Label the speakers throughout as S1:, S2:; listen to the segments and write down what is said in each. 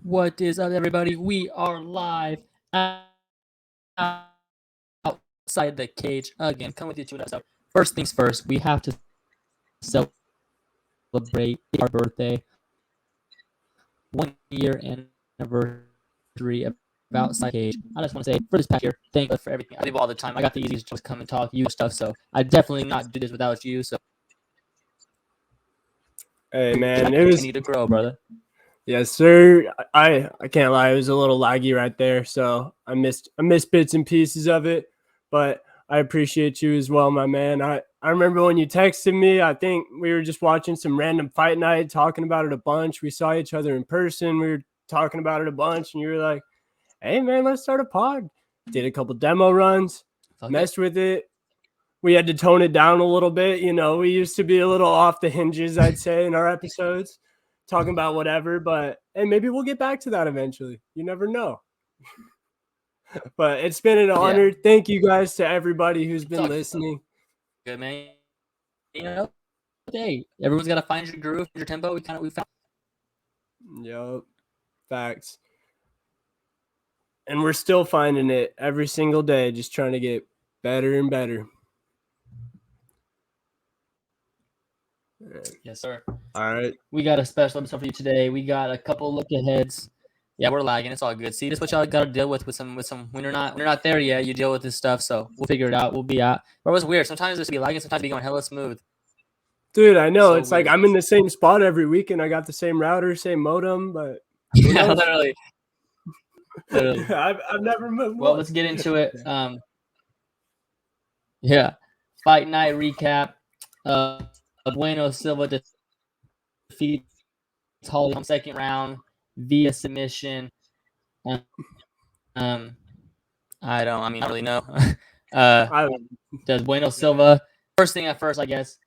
S1: What is up, everybody? We are live outside the cage again. Come with you to an episode. First things first, we have to celebrate our birthday. 1 year anniversary of outside cage. I just want to say, for this past year, thank you for everything. I leave all the time. I got the easiest to just come and talk you stuff, so I definitely not do this without you. So,
S2: hey man,
S1: it was continue to grow, brother.
S2: Yes, sir. I can't lie, it was a little laggy right there, so I missed bits and pieces of it, but I appreciate you as well, my man. I remember when you texted me. I think we were just watching some random fight night, talking about it a bunch. We saw each other in person. We were talking about it a bunch, and you were like, "Hey, man, let's start a pod." Did a couple demo runs, messed with it. We had to tone it down a little bit. You know, we used to be a little off the hinges, I'd say, in our episodes, talking about whatever. But hey, maybe we'll get back to that eventually. You never know. But it's been an honor. Thank you guys to everybody who's been listening.
S1: Good, man. You know, hey, everyone's got to find your groove, your tempo. We found.
S2: Yep, facts. And we're still finding it every single day, just trying to get better and better.
S1: Yes, sir.
S2: All right.
S1: We got a special episode for you today. We got a couple look aheads. Yeah, we're lagging. It's all good. See, this is what y'all got to deal with some. When you're not there yet, you deal with this stuff. So we'll figure it out. We'll be out. But it was weird. Sometimes this be lagging. Sometimes be going hella smooth.
S2: Dude, I know. So it's weird. Like I'm in the same spot every week, and I got the same router, same modem, but
S1: yeah, literally.
S2: I've never moved.
S1: Well, let's get into it. Yeah, fight night recap. Bueno Silva defeats Holm second round via submission. I don't really know. Does Bueno Silva first thing at first? I guess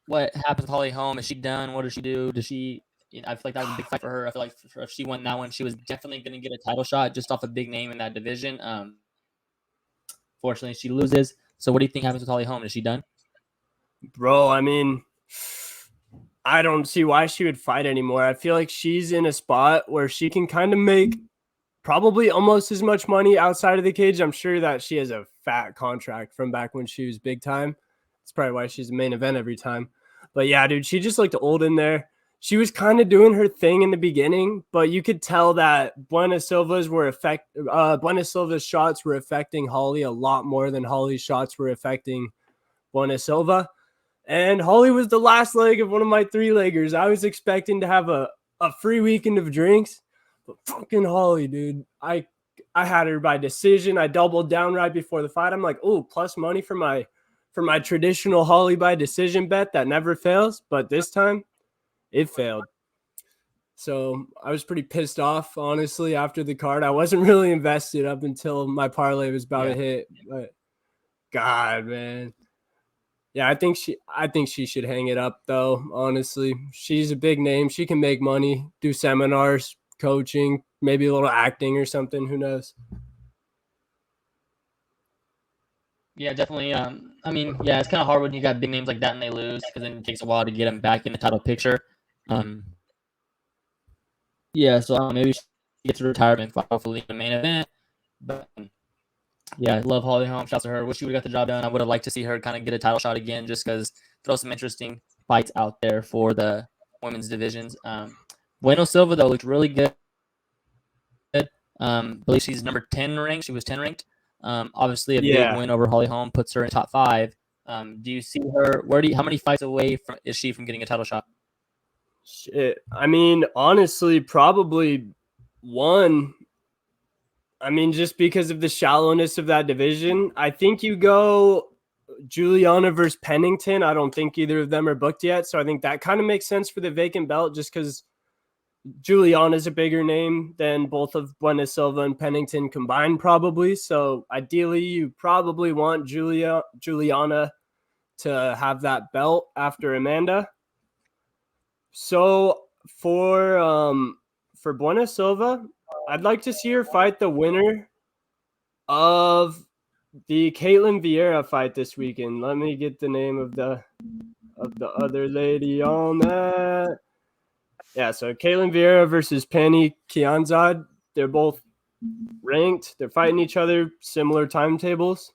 S1: what happens with Holm? Is she done? What does she do? Does she? I feel like that was a big fight for her. I feel like if she won that one, she was definitely going to get a title shot just off a big name in that division. Fortunately, she loses. So what do you think happens with Holm? Is she done?
S2: Bro, I mean, I don't see why she would fight anymore. I feel like she's in a spot where she can kind of make probably almost as much money outside of the cage. I'm sure that she has a fat contract from back when she was big time. That's probably why she's the main event every time. But yeah, dude, she just looked old in there. She was kind of doing her thing in the beginning, but you could tell that Bueno Silva's shots were affecting Holly a lot more than Holly's shots were affecting Bueno Silva. And Holly was the last leg of one of my 3-leggers. I was expecting to have a free weekend of drinks, but fucking Holly, dude. I had her by decision. I doubled down right before the fight. I'm like, oh, plus money for my traditional Holly by decision bet that never fails. But this time, it failed. So I was pretty pissed off, honestly, after the card. I wasn't really invested up until my parlay was about to hit. But God, man. Yeah, I think she should hang it up, though, honestly. She's a big name. She can make money, do seminars, coaching, maybe a little acting or something. Who knows?
S1: Yeah, definitely. It's kind of hard when you got big names like that and they lose, because then it takes a while to get them back in the title picture. So maybe she gets a retirement, hopefully in the main event. But yeah, I love Holly Holm. Shouts to her. Wish she would have got the job done. I would have liked to see her kind of get a title shot again, just because throw some interesting fights out there for the women's divisions. Bueno Silva, though, looked really good. I believe she's number 10 ranked. She was 10 ranked. Obviously, a big win over Holly Holm puts her in top 5. Do you see her? How many fights away is she from getting a title shot?
S2: Shit. I mean, honestly, probably 1. I mean, just because of the shallowness of that division, I think you go Juliana versus Pennington. I don't think either of them are booked yet. So I think that kind of makes sense for the vacant belt, just because Juliana is a bigger name than both of Bueno Silva and Pennington combined, probably. So ideally, you probably want Juliana to have that belt after Amanda. So for Bueno Silva, I'd like to see her fight the winner of the Caitlin Vieira fight this weekend. Let me get the name of the other lady on that. Yeah, so Caitlin Vieira versus Penny Kianzad. They're both ranked. They're fighting each other, similar timetables.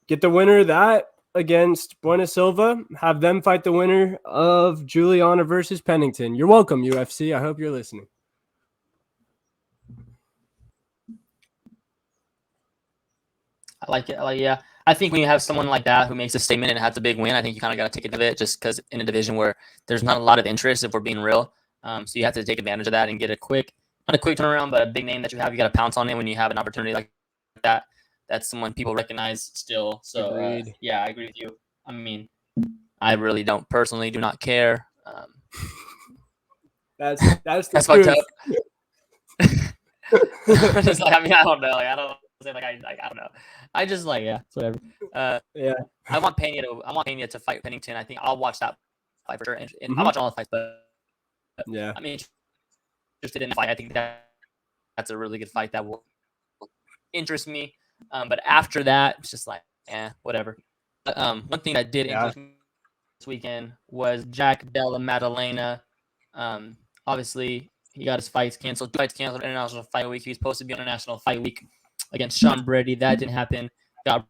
S2: Get the winner of that against Bueno Silva. Have them fight the winner of Juliana versus Pennington. You're welcome, UFC. I hope you're listening.
S1: I like it. Yeah. I think when you have someone like that who makes a statement and has a big win, I think you kind of got to take advantage of it just because in a division where there's not a lot of interest, if we're being real. So you have to take advantage of that and get not a quick turnaround, but a big name that you have. You got to pounce on it when you have an opportunity like that. That's someone people recognize still. So, yeah, I agree with you. I mean, I really do not care.
S2: That's
S1: fucked up. Just like, I mean, I don't know. Like, I don't know. I just it's whatever.
S2: Yeah.
S1: I want Pena to fight Pennington. I think I'll watch that fight for sure. And I'll watch all the fights, but
S2: yeah,
S1: I mean, interested in the fight. I think that's a really good fight that will interest me. But after that, it's just like, whatever. One thing that did interest me this weekend was Jack Della Maddalena. Obviously, he got his fights canceled. 2 fights canceled. International Fight Week. He was supposed to be on International Fight Week against Sean Brady. That didn't happen. Got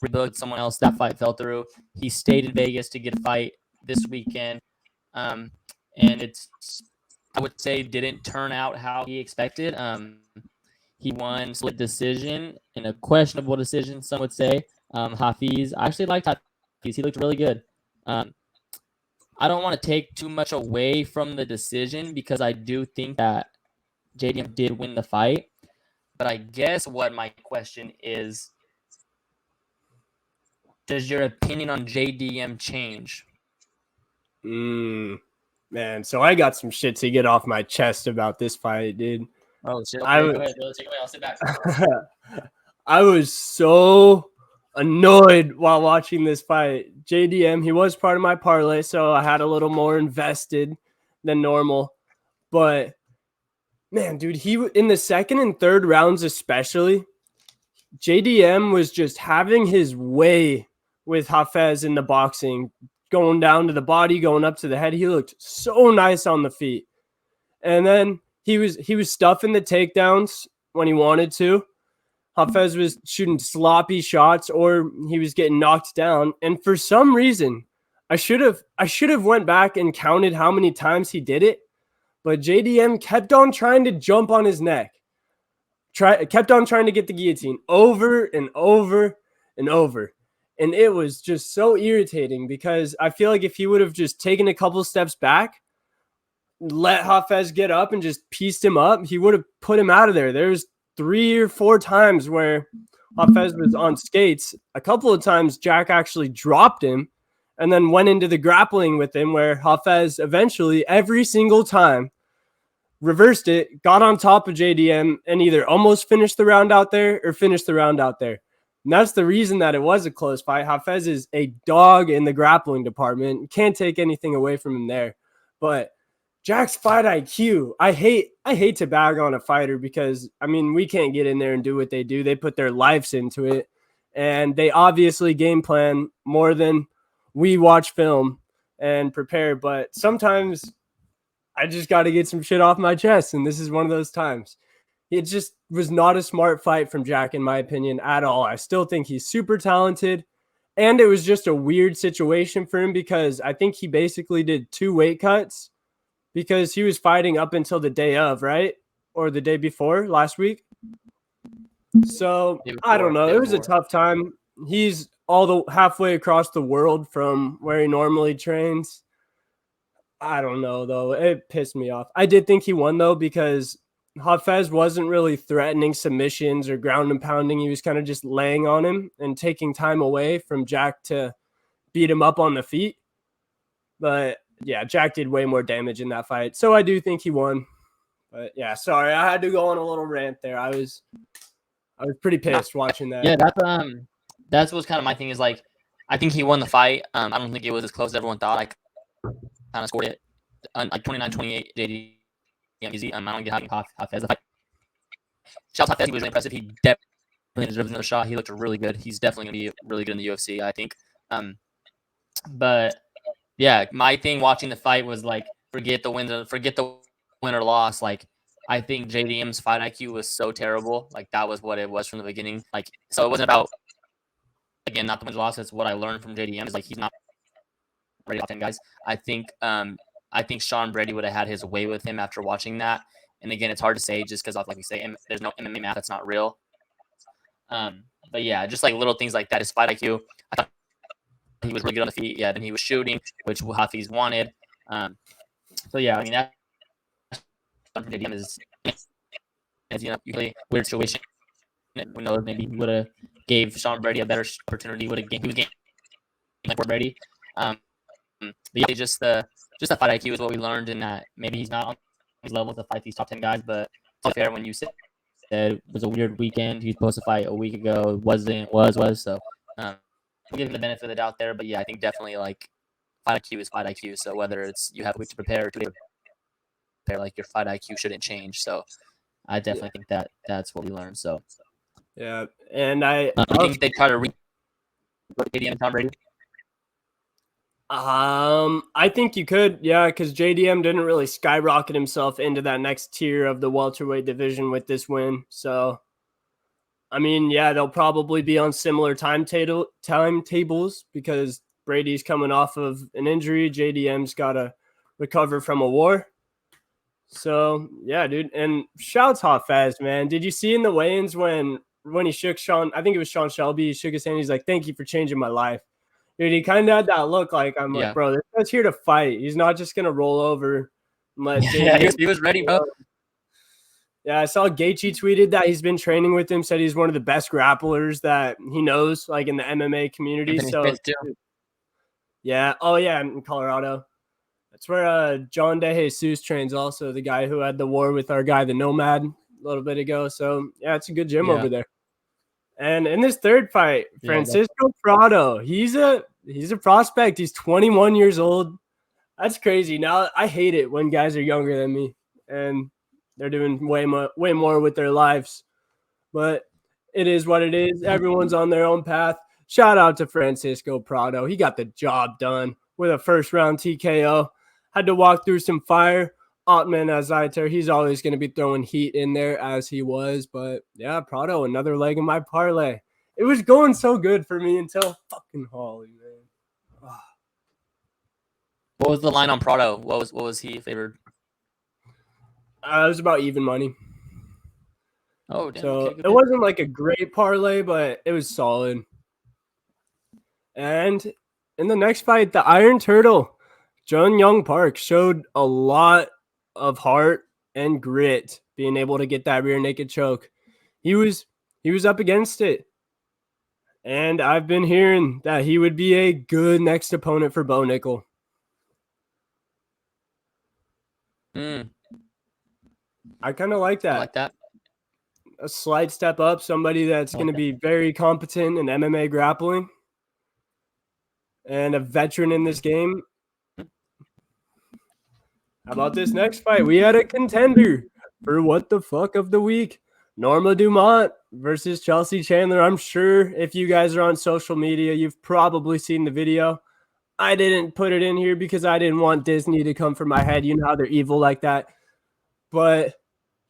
S1: rebooked. Someone else. That fight fell through. He stayed in Vegas to get a fight this weekend. And I would say, didn't turn out how he expected. He won split decision in a questionable decision, some would say. Hafiz, I actually liked Hafiz. He looked really good. I don't want to take too much away from the decision because I do think that JDM did win the fight. But I guess what my question is, does your opinion on JDM change?
S2: Man, so I got some shit to get off my chest about this fight, dude.
S1: Oh, shit. Okay, go ahead. Take it away. I'll sit back.
S2: I was so annoyed while watching this fight. JDM, he was part of my parlay, so I had a little more invested than normal. But man, dude, he in the second and third rounds especially, JDM was just having his way with Hafez in the boxing, going down to the body, going up to the head. He looked so nice on the feet. And then he was stuffing the takedowns when he wanted to. Hafez was shooting sloppy shots or he was getting knocked down. And for some reason, I should have went back and counted how many times he did it. But JDM kept on trying to jump on his neck. Kept on trying to get the guillotine over and over and over. And it was just so irritating because I feel like if he would have just taken a couple steps back, let Hafez get up and just pieced him up, he would have put him out of there. There's 3 or 4 times where Hafez was on skates. A couple of times Jack actually dropped him and then went into the grappling with him where Hafez eventually every single time reversed it, got on top of JDM and either almost finished the round out there or finished the round out there. And that's the reason that it was a close fight. Hafez is a dog in the grappling department. Can't take anything away from him there. But Jack's fight IQ, I hate to bag on a fighter because, I mean, we can't get in there and do what they do. They put their lives into it. And they obviously game plan more than we watch film and prepare. But sometimes I just got to get some shit off my chest. And this is one of those times. It just was not a smart fight from Jack, in my opinion, at all. I still think he's super talented. And it was just a weird situation for him because I think he basically did 2 weight cuts because he was fighting up until the day of, right? Or the day before, last week. So, I don't know. It was a tough time. He's halfway across the world from where he normally trains. I don't know, though. It pissed me off. I did think he won, though, because Hafez wasn't really threatening submissions or ground and pounding. He was kind of just laying on him and taking time away from Jack to beat him up on the feet. But yeah, Jack did way more damage in that fight. So I do think he won. But yeah, sorry. I had to go on a little rant there. I was pretty pissed watching that.
S1: Yeah, that's what's kind of my thing is like, I think he won the fight. I don't think it was as close as everyone thought. I kind of scored it like 29-28 JD. Easy. I don't get how Hafez the fight. Shout out Hafez. He was really impressive. He definitely deserves another shot. He looked really good. He's definitely going to be really good in the UFC, I think. But yeah, my thing watching the fight was like, forget the win or loss. Like, I think JDM's fight IQ was so terrible. Like, that was what it was from the beginning. Like, so it wasn't about, again, not the wins or losses. What I learned from JDM is, like, he's not ready top 10 guys. I think Sean Brady would have had his way with him after watching that. And again, it's hard to say just because, like we say, there's no MMA math that's not real. But yeah, just like little things like that. His fight IQ, I thought he was really good on the feet. Yeah, then he was shooting, which Hafiz wanted. So yeah, I mean, that is usually weird situation. Who knows? Maybe he would have gave Sean Brady a better opportunity. He was getting like Brady. But yeah, just the fight IQ is what we learned, in that maybe he's not on his level to fight these top 10 guys, but it's fair when you said it was a weird weekend. He was supposed to fight a week ago. Was. So we'll give him the benefit of the doubt there. But yeah, I think definitely like fight IQ is fight IQ. So whether it's you have a week to prepare or 2 days to prepare, like your fight IQ shouldn't change. So I definitely think that's what we learned. So
S2: yeah, and I
S1: think they try to JDM Tom Brady.
S2: I think you could, yeah, because JDM didn't really skyrocket himself into that next tier of the welterweight division with this win. So, I mean, yeah, they'll probably be on similar timetables because Brady's coming off of an injury. JDM's got to recover from a war. So, yeah, dude. And shouts Hafez, man. Did you see in the weigh-ins when he shook Sean, I think it was Sean Shelby, he shook his hand. He's like, "Thank you for changing my life." Dude, he kind of had that look like, like, bro, this guy's here to fight. He's not just going to roll over and let
S1: he was ready, bro.
S2: Yeah, I saw Gaethje tweeted that he's been training with him, said he's one of the best grapplers that he knows, like, in the MMA community. So, yeah. Oh, yeah, in Colorado. That's where John DeJesus trains, also the guy who had the war with our guy, the Nomad, a little bit ago. So, yeah, it's a good gym over there. And in this third fight, Francisco Prado, he's a prospect. He's 21 years old. That's crazy. Now I hate it when guys are younger than me and they're doing way more with their lives. But it is what it is. Everyone's on their own path. Shout out to Francisco Prado. He got the job done with a first-round TKO. Had to walk through some fire. Otman Azaiter, he's always going to be throwing heat in there as he was. But, yeah, Prado, another leg in my parlay. It was going so good for me until fucking Holly, man. Oh.
S1: What was the line on Prado? What was he favored?
S2: It was about even money.
S1: Oh, damn.
S2: So
S1: okay,
S2: it wasn't like a great parlay, but it was solid. And in the next fight, the Iron Turtle, Jun Young Park, showed a lot of heart and grit, being able to get that rear naked choke. He was up against it. And I've been hearing that he would be a good next opponent for Bo Nickel. I kind of like that.
S1: I like that.
S2: A slight step up, somebody that's going to be very competent in MMA grappling and a veteran in this game. How about this next fight? We had a contender for what the fuck of the week. Norma Dumont versus Chelsea Chandler. I'm sure if you guys are on social media, you've probably seen the video. I didn't put it in here because I didn't want Disney to come for my head. You know how they're evil like that. But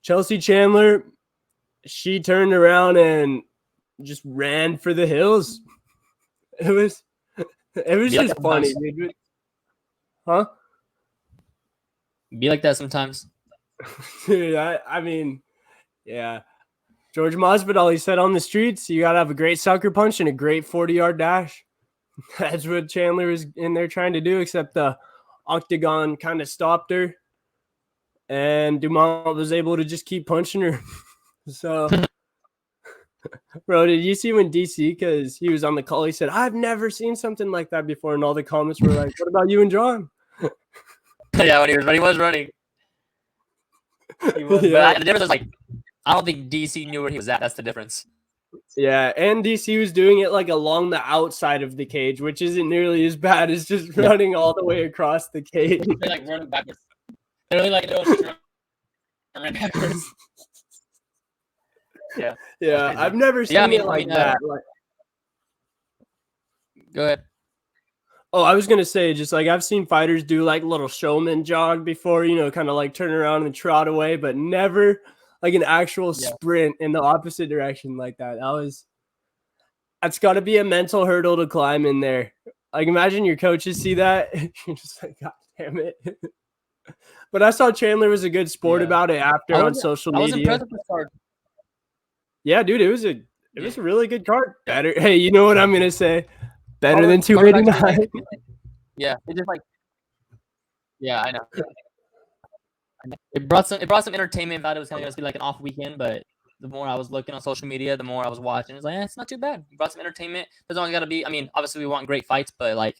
S2: Chelsea Chandler, she turned around and just ran for the hills. It was just funny, dude. Huh?
S1: Be like that sometimes.
S2: Dude, I mean, yeah. George Masvidal, he said on the streets, you got to have a great sucker punch and a great 40-yard dash. That's what Chandler is in there trying to do, except the octagon kind of stopped her. And Dumont was able to just keep punching her. So, bro, did you see when DC, because he was on the call, he said, "I've never seen something like that before." And all the comments were like, "What about you and John?"
S1: Yeah, when he was running. He was, yeah. But the difference is, like, I don't think DC knew where he was at. That's the difference.
S2: Yeah, and DC was doing it like along the outside of the cage, which isn't nearly as bad as just running all the way across the cage.
S1: They're like running backwards. They're really like running backwards. Yeah,
S2: I've never seen it like that.
S1: Go ahead.
S2: Oh, I was gonna say, just like I've seen fighters do like little showman jog before, kind of like turn around and trot away, but never like an actual sprint in the opposite direction like that. That's got to be a mental hurdle to climb in there. Like, imagine your coaches see that, you're just like, God damn it. But I saw Chandler was a good sport about it after on social media.
S1: I was impressed with this card.
S2: Yeah, dude, it was a really good card. Better. Hey, you know what I'm gonna say? Better than 289.
S1: Yeah, it's just like, yeah, I know. It brought some entertainment. Thought it was kind of going to be like an off weekend, but the more I was looking on social media, the more I was watching. It was like, it's not too bad. It brought some entertainment. There's only got to be. I mean, obviously we want great fights, but like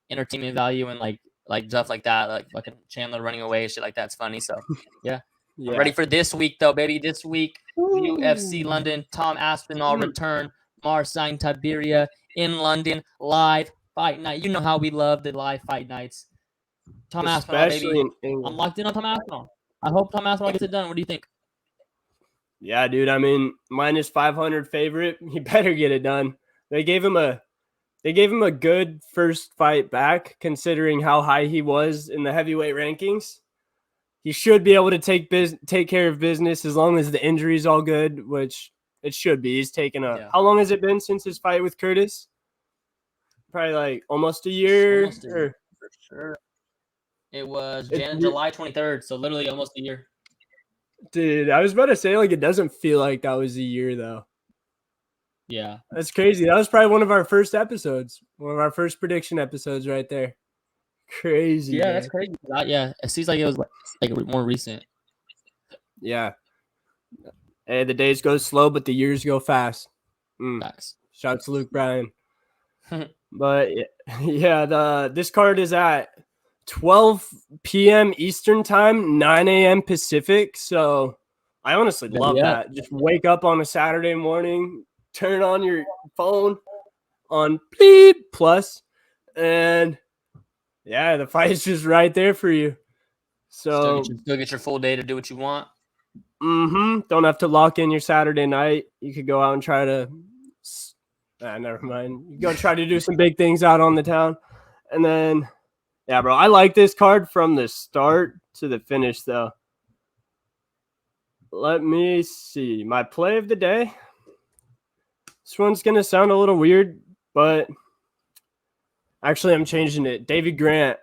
S1: entertainment value and like stuff like that, like fucking Chandler running away, shit like that's funny. So yeah. I'm ready for this week though, baby. This week, UFC London, Tom Aspinall return, Marcin Tiberia in London, live fight night. You know how we love the live fight nights. Tom Aspinall, baby. I'm locked in on Tom Aspinall. I hope Tom Aspinall gets it done. What do you think?
S2: Yeah, dude. I mean, minus 500 favorite. He better get it done. They gave him a good first fight back, considering how high he was in the heavyweight rankings. He should be able to take care of business as long as the injury's all good, which it should be. He's taken How long has it been since his fight with Curtis? Probably like almost a year.
S1: For sure. It was July 23rd, so literally almost a year.
S2: Dude, I was about to say, like, it doesn't feel like that was a year, though.
S1: Yeah.
S2: That's crazy. That was probably one of our first episodes. One of our first prediction episodes right there. Crazy.
S1: Yeah, man. That's crazy. Yeah, it seems like it was like more recent.
S2: Yeah. Hey, the days go slow, but the years go fast.
S1: Facts.
S2: Shout out to Luke Bryan. But yeah, this card is at 12 p.m. Eastern time, 9 a.m. Pacific. So I honestly love that. Just wake up on a Saturday morning, turn on your phone on Bleep Plus, and yeah, the fight is just right there for you. So
S1: still get your full day to do what you want.
S2: Don't have to lock in your Saturday night. You could go out and try to never mind. You go try to do some big things out on the town. And then yeah, bro, I like this card from the start to the finish, though. Let me see. My play of the day. This one's going to sound a little weird, but actually I'm changing it. David Grant,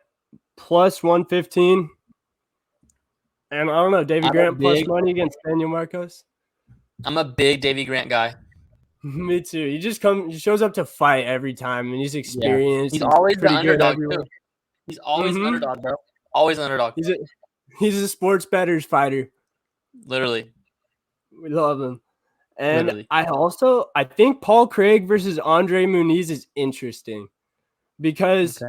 S2: plus 115. And I don't know, David Grant plus money against Daniel Marcos.
S1: I'm a big Davy Grant guy.
S2: Me too. He shows up to fight every time, and he's experienced.
S1: He's always the underdog, too. He's always an underdog, bro. Always an underdog.
S2: He's a sports bettors fighter.
S1: Literally.
S2: We love him. And literally. I think Paul Craig versus Andre Muniz is interesting because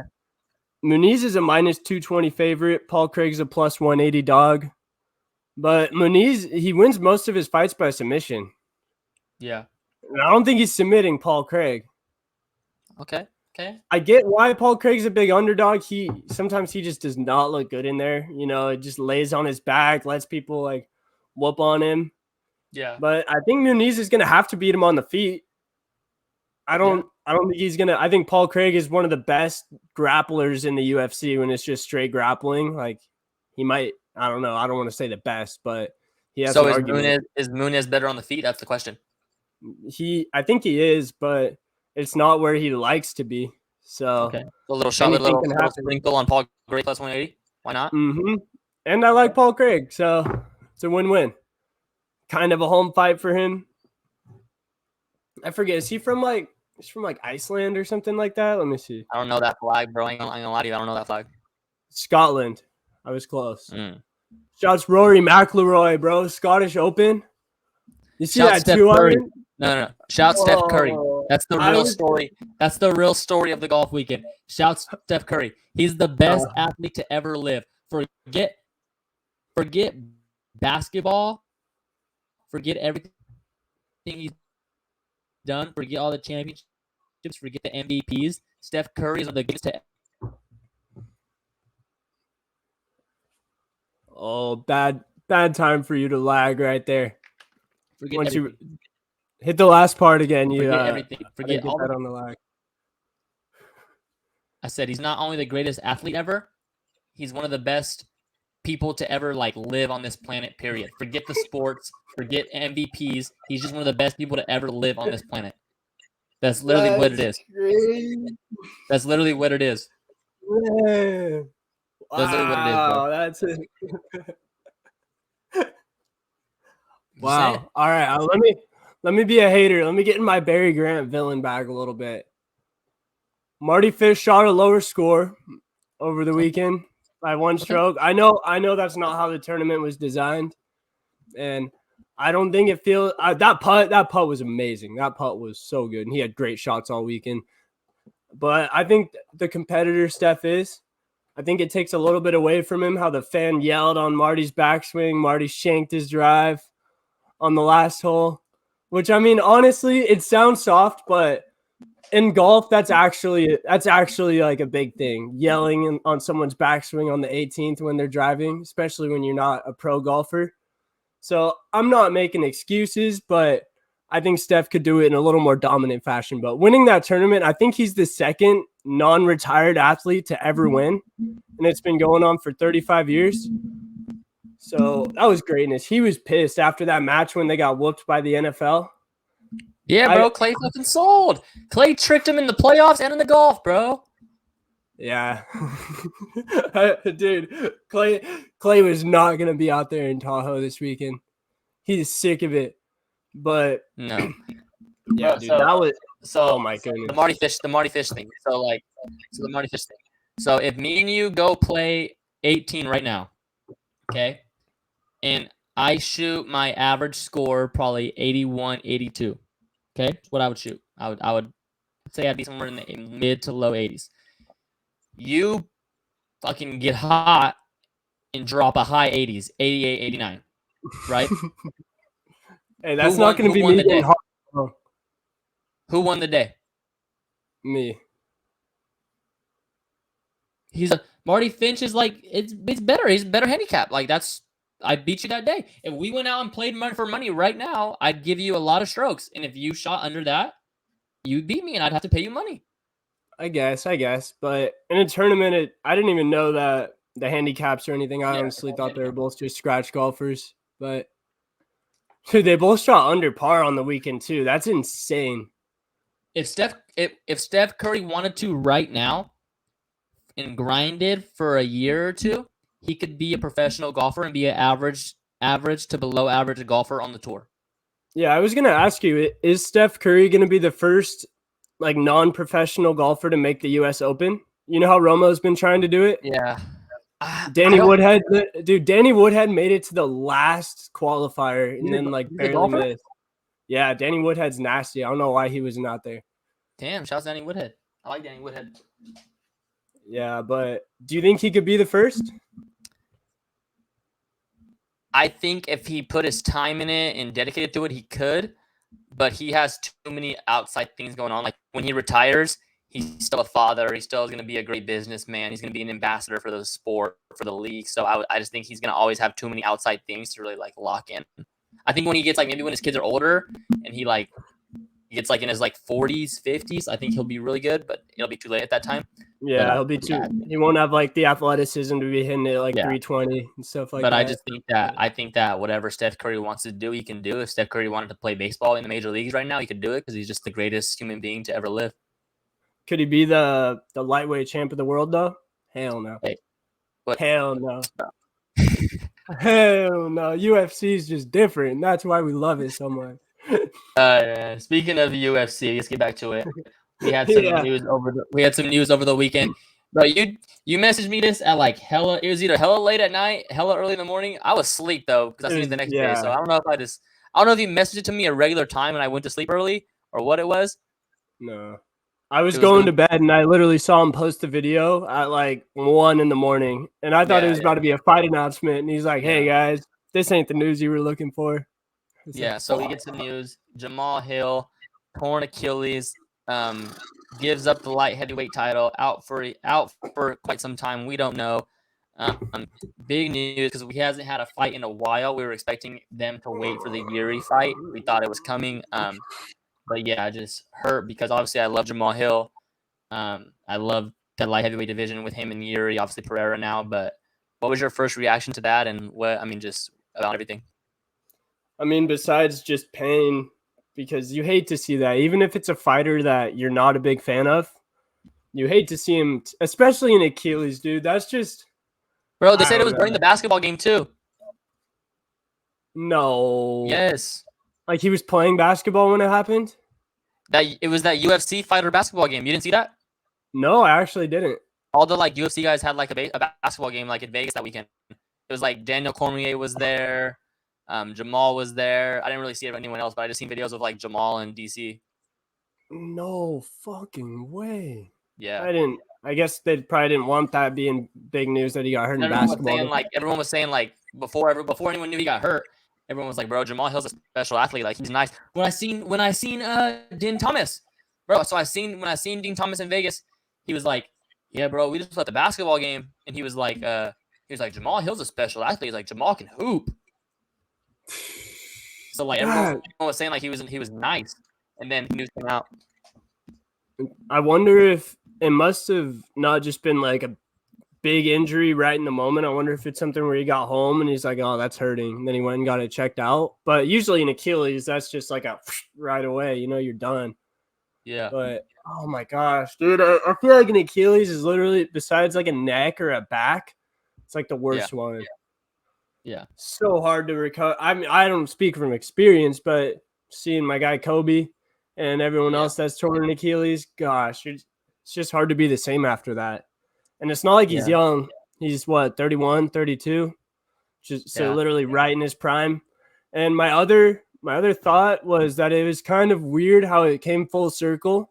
S2: Muniz is a minus 220 favorite. Paul Craig's a plus 180 dog. But Muniz, he wins most of his fights by submission.
S1: Yeah.
S2: And I don't think he's submitting Paul Craig.
S1: Okay.
S2: I get why Paul Craig's a big underdog. Sometimes he just does not look good in there. It just lays on his back, lets people like whoop on him.
S1: Yeah.
S2: But I think Muniz is gonna have to beat him on the feet. I don't think he's gonna. I think Paul Craig is one of the best grapplers in the UFC when it's just straight grappling. Like he might. I don't know. I don't want to say the best, but he has. So
S1: is Muniz better on the feet? That's the question.
S2: I think he is, but it's not where he likes to be. So
S1: a little shot, a little sprinkle on Paul Craig plus 180. Why not?
S2: And I like Paul Craig, so it's a win-win. Kind of a home fight for him. I forget. Is he from like Iceland or something like that? Let me see.
S1: I don't know that flag, bro. I ain't gonna lie to you. I don't know that flag.
S2: Scotland. I was close. Shouts Rory McIlroy, bro. Scottish Open. You see that too?
S1: No. Shout Steph Curry. That's the real story. That's the real story of the golf weekend. Shout Steph Curry. He's the best athlete to ever live. Forget basketball. Forget everything he's done. Forget all the championships. Forget the MVPs. Steph Curry is one of the greatest to.
S2: Oh, bad time for you to lag right there. Once you hit the last part again, you
S1: forget everything. Forget all
S2: that on the lag.
S1: I said he's not only the greatest athlete ever, he's one of the best people to ever like live on this planet, period. Forget the sports, forget MVPs. He's just one of the best people to ever live on this planet. That's literally what it is.
S2: Crazy.
S1: That's literally what it is.
S2: Man.
S1: That's literally what it is, bro.
S2: That's it.
S1: Just
S2: Wow.
S1: saying.
S2: All right. Let me be a hater. Let me get in my Barry Grant villain bag a little bit. Marty Fish shot a lower score over the weekend by one stroke. I know that's not how the tournament was designed, and I don't think it feels that putt was amazing. That putt was so good, and he had great shots all weekend. But I think the competitor Steph is. I think it takes a little bit away from him how the fan yelled on Marty's backswing. Marty shanked his drive on the last hole, which, I mean, honestly, it sounds soft, but in golf, that's actually like a big thing. Yelling on someone's backswing on the 18th when they're driving, especially when you're not a pro golfer. So I'm not making excuses, but I think Steph could do it in a little more dominant fashion. But winning that tournament, I think he's the second non-retired athlete to ever win, and it's been going on for 35 years. So that was greatness. He was pissed after that match when they got whooped by the NFL.
S1: Yeah, bro. Clay fucking sold. Clay tricked him in the playoffs and in the golf, bro.
S2: Yeah. Dude, Clay was not going to be out there in Tahoe this weekend. He's sick of it. But
S1: no.
S2: Yeah,
S1: bro,
S2: dude, that was oh my
S1: so
S2: goodness.
S1: The Marty Fish thing. So the Marty Fish thing. So if me and you go play 18 right now, okay? And I shoot my average score probably 81, 82. Okay? That's what I would shoot. I would say I'd be somewhere in the mid to low 80s. You fucking get hot and drop a high 80s, 88, 89, right?
S2: Hey, that's not going to be me getting hot.
S1: Who won the day?
S2: Me.
S1: Marty Finch is like it's better. He's a better handicap. Like I beat you that day. If we went out and played for money right now, I'd give you a lot of strokes. And if you shot under that, you'd beat me and I'd have to pay you money.
S2: I guess. But in a tournament, I didn't even know that the handicaps or anything. I honestly thought they were both just scratch golfers. But dude, they both shot under par on the weekend too. That's insane.
S1: If Steph Curry wanted to right now and grinded for a year or two, he could be a professional golfer and be an average to below average golfer on the tour.
S2: Yeah, I was gonna ask you, is Steph Curry gonna be the first like non-professional golfer to make the US Open? You know how Romo's been trying to do it?
S1: Yeah.
S2: Danny Woodhead made it to the last qualifier and then like barely missed. Yeah, Danny Woodhead's nasty. I don't know why he wasn't out there.
S1: Damn, shouts Danny Woodhead. I like Danny Woodhead.
S2: Yeah, but do you think he could be the first?
S1: I think if he put his time in it and dedicated to it, he could. But he has too many outside things going on. Like when he retires, he's still a father. He still is going to be a great businessman. He's going to be an ambassador for the sport, for the league. So I just think he's going to always have too many outside things to really like lock in. I think when he gets like maybe when his kids are older and he gets like in his like 40s, 50s, I think he'll be really good, but it'll be too late at that time.
S2: Yeah, he'll be too. He won't have like the athleticism to be hitting it like 320 and stuff like that.
S1: But I think that whatever Steph Curry wants to do, he can do. If Steph Curry wanted to play baseball in the major leagues right now, he could do it because he's just the greatest human being to ever live.
S2: Could he be the lightweight champ of the world though? Hell no.
S1: Hey,
S2: hell no. Hell no. UFC is just different. That's why we love it so much.
S1: Speaking of UFC, let's get back to it. We had some news over the weekend. But you messaged me this at like hella. It was either hella late at night, hella early in the morning. I was asleep though because I seen it the next day. So I don't know if you messaged it to me a regular time and I went to sleep early or what it was.
S2: No, I was going to bed and I literally saw him post a video at like 1 a.m. and I thought it was about to be a fight announcement. And he's like, "Hey guys, this ain't the news you were looking for."
S1: So we get some news. Jamahal, torn Achilles, gives up the light heavyweight title, out for quite some time. We don't know. Big news because he hasn't had a fight in a while. We were expecting them to wait for the Yuri fight. We thought it was coming. But yeah, just hurt because obviously I love Jamahal. I love that light heavyweight division with him and Yuri, obviously Pereira now. But what was your first reaction to that, and just about everything?
S2: I mean, besides just pain, because you hate to see that, even if it's a fighter that you're not a big fan of, you hate to see him, especially in Achilles, dude. That's just,
S1: bro. They said it was during the basketball game too.
S2: No.
S1: Yes.
S2: Like he was playing basketball when it happened?
S1: That it was that UFC fighter basketball game. You didn't see that?
S2: No, I actually didn't.
S1: All the like UFC guys had like a basketball game like in Vegas that weekend. It was like Daniel Cormier was there, Jamahal was there. I didn't really see anyone else, but I just seen videos of like Jamahal and DC.
S2: No fucking way.
S1: Yeah,
S2: I guess they probably didn't want that being big news that he got hurt in basketball.
S1: Everyone was saying before anyone knew he got hurt, everyone was like, "Bro, Jamahal Hill's a special athlete. Like he's nice." When I seen Dean Thomas, bro. So when I seen Dean Thomas in Vegas, he was like, "Yeah, bro, we just left the basketball game," and he was like, "Jamahal Hill's a special athlete. He's like Jamahal can hoop." So like everyone was saying like he was nice, and then news came out.
S2: I wonder if it must have not just been like a big injury right in the moment. I wonder if it's something where he got home and he's like, "Oh, that's hurting." And then he went and got it checked out. But usually in Achilles, that's just like a right away. You're done.
S1: Yeah.
S2: But oh my gosh, dude, I feel like an Achilles is literally, besides like a neck or a back, it's like the worst one.
S1: Yeah.
S2: So hard to recover. I mean, I don't speak from experience, but seeing my guy Kobe and everyone else that's torn an Achilles, gosh, it's just hard to be the same after that. And it's not like he's young. He's 31, 32. So literally right in his prime. And my other thought was that it was kind of weird how it came full circle.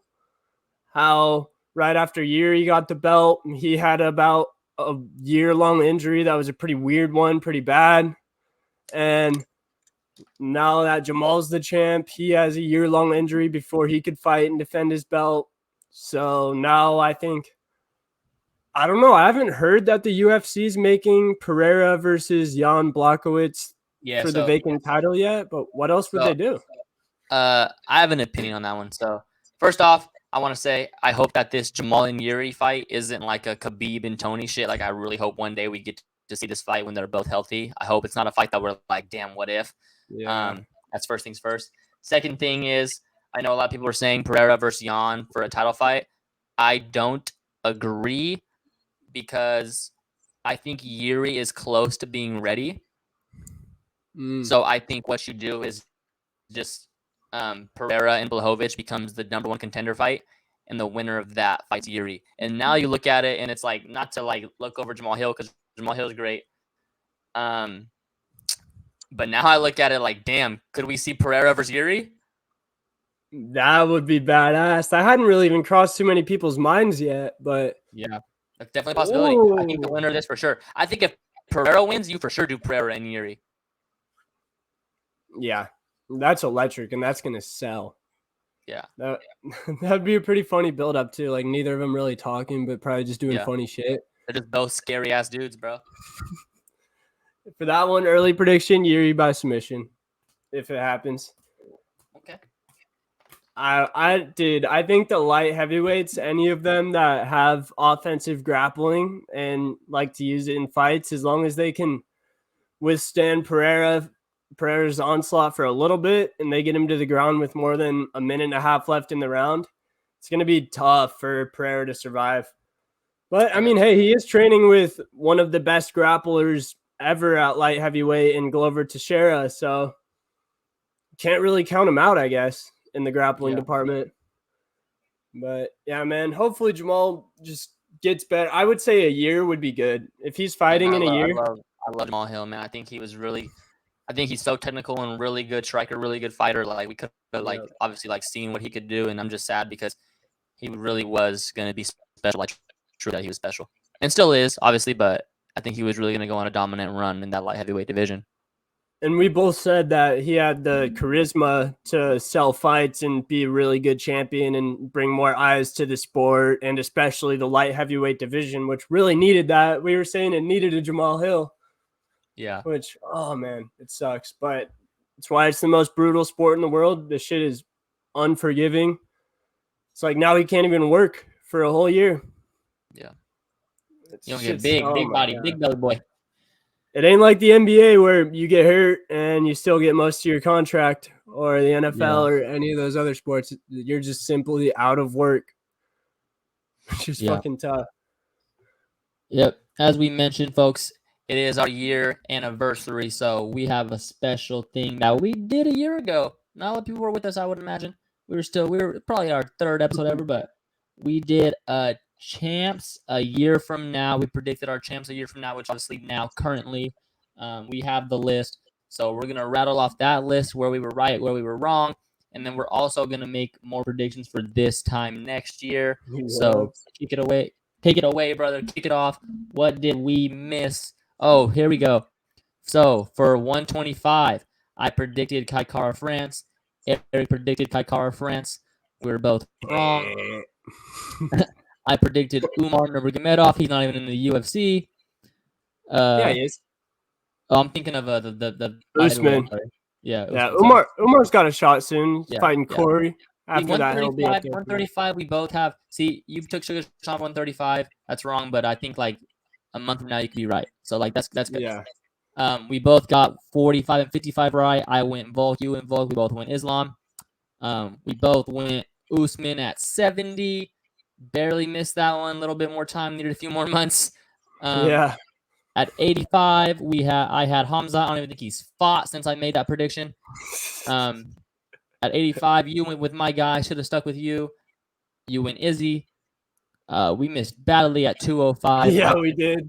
S2: How right after Yuri got the belt, he had about a year-long injury that was a pretty weird one, pretty bad. And now that Jamal's the champ, he has a year-long injury before he could fight and defend his belt. So now I don't know. I haven't heard that the UFC is making Pereira versus Jan Blachowicz for the vacant title yet, but what else would they do?
S1: I have an opinion on that one. So first off, I want to say I hope that this Jamal and Yuri fight isn't like a Khabib and Tony shit. Like I really hope one day we get to see this fight when they're both healthy. I hope it's not a fight that we're like, damn, what if?
S2: Yeah.
S1: That's first things first. Second thing is, I know a lot of people are saying Pereira versus Jan for a title fight. I don't agree because I think Yuri is close to being ready. So I think what you do is just Pereira and Blachowicz becomes the number one contender fight, and the winner of that fights Yuri. And now you look at it, and it's like not to like look over Jamahal Hill because Jamahal Hill is great. But now I look at it like, damn, could we see Pereira versus Yuri?
S2: That would be badass. That hadn't really even crossed too many people's minds yet, but
S1: yeah, that's definitely a possibility. Ooh. I think the winner of this for sure. I think if Pereira wins, you for sure do Pereira and Yuri.
S2: Yeah. That's electric, and that's going to sell.
S1: Yeah.
S2: That'd be a pretty funny build-up, too. Like, neither of them really talking, but probably just doing funny shit.
S1: They're just both scary-ass dudes, bro.
S2: For that one, early prediction, Yuri by submission, if it happens.
S1: Okay.
S2: I think the light heavyweights, any of them that have offensive grappling and like to use it in fights, as long as they can withstand Pereira's onslaught for a little bit and they get him to the ground with more than a minute and a half left in the round, it's going to be tough for Pereira to survive. But I mean, hey, he is training with one of the best grapplers ever at light heavyweight in Glover Teixeira, so can't really count him out, I guess, in the grappling department. But yeah, man, hopefully Jamal just gets better. I would say a year would be good if he's fighting in a year.
S1: I love Jamahal Hill, man. I think he's so technical and really good striker, really good fighter. Like we could have obviously like seen what he could do, and I'm just sad because he really was going to be special. Like true that he was special and still is, obviously, but I think he was really going to go on a dominant run in that light heavyweight division.
S2: And we both said that he had the charisma to sell fights and be a really good champion and bring more eyes to the sport, and especially the light heavyweight division, which really needed that. We were saying it needed a Jamahal Hill.
S1: Yeah.
S2: Which, oh, man, it sucks. But it's why it's the most brutal sport in the world. This shit is unforgiving. It's like now he can't even work for a whole year.
S1: Yeah.
S2: It's
S1: You don't get
S2: just-
S1: big
S2: oh my
S1: body,
S2: God.
S1: big belly boy.
S2: It ain't like the NBA where you get hurt and you still get most of your contract, or the NFL or any of those other sports. You're just simply out of work. It's just fucking tough.
S1: Yep. As we mentioned, folks, it is our year anniversary, so we have a special thing that we did a year ago. Not a lot of people were with us, I would imagine. We were probably our third episode ever, but we did champs a year from now. We predicted our champs a year from now, which obviously now currently we have the list. So we're gonna rattle off that list where we were right, where we were wrong, and then we're also gonna make more predictions for this time next year. So kick it away. Take it away, brother. Kick it off. What did we miss? Oh, here we go. So for 125, I predicted Kaikara France. Eric predicted Kaikara France. We were both wrong. I predicted Umar Nurmagomedov. He's not even in the UFC.
S2: Yeah, he is.
S1: Oh, I'm thinking of the
S2: Usman.
S1: Yeah,
S2: Yeah,
S1: Usman,
S2: Umar's got a shot soon. He's
S1: Yeah,
S2: fighting
S1: yeah.
S2: Corey.
S1: See,
S2: After that, he'll be up there.
S1: 135, we both have. See, you took Sugar Sean 135. That's wrong, but I think like a month from now you could be right. So like that's good.
S2: Yeah.
S1: We both got 45 and 55 right. I went Volk, you went Volk. We both went Islam. We both went Usman at 70. Barely missed that one. A little bit more time. Needed a few more months.
S2: Yeah.
S1: At 85, I had Hamza. I don't even think he's fought since I made that prediction. At 85, you went with my guy. Should have stuck with you. You went Izzy. We missed badly at 205.
S2: Yeah, we did.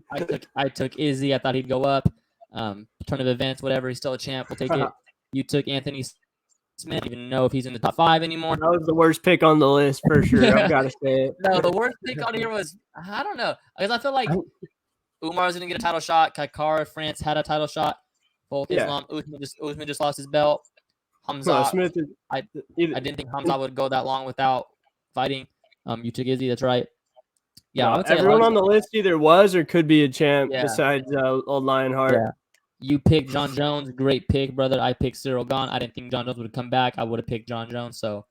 S1: I took Izzy. I thought he'd go up. Turn of events, whatever. He's still a champ. We'll take it. You took Anthony Smith. I don't even know if he's in the top 5 anymore.
S2: That was the worst pick on the list for sure. I've got to say it.
S1: No, the worst pick on here was, I don't know. Because I feel like Umar's going to get a title shot. Kaikara France had a title shot. Volk Islam. Usman just lost his belt. Hamza.
S2: Smith
S1: I didn't think Hamza would go that long without fighting. You took Izzy. That's right. Yeah, I would say
S2: everyone on the list either was or could be a champ besides old Lionheart.
S1: Yeah. You picked John Jones. Great pick, brother. I picked Cyril Gahn. I didn't think John Jones would come back. I would have picked John Jones. So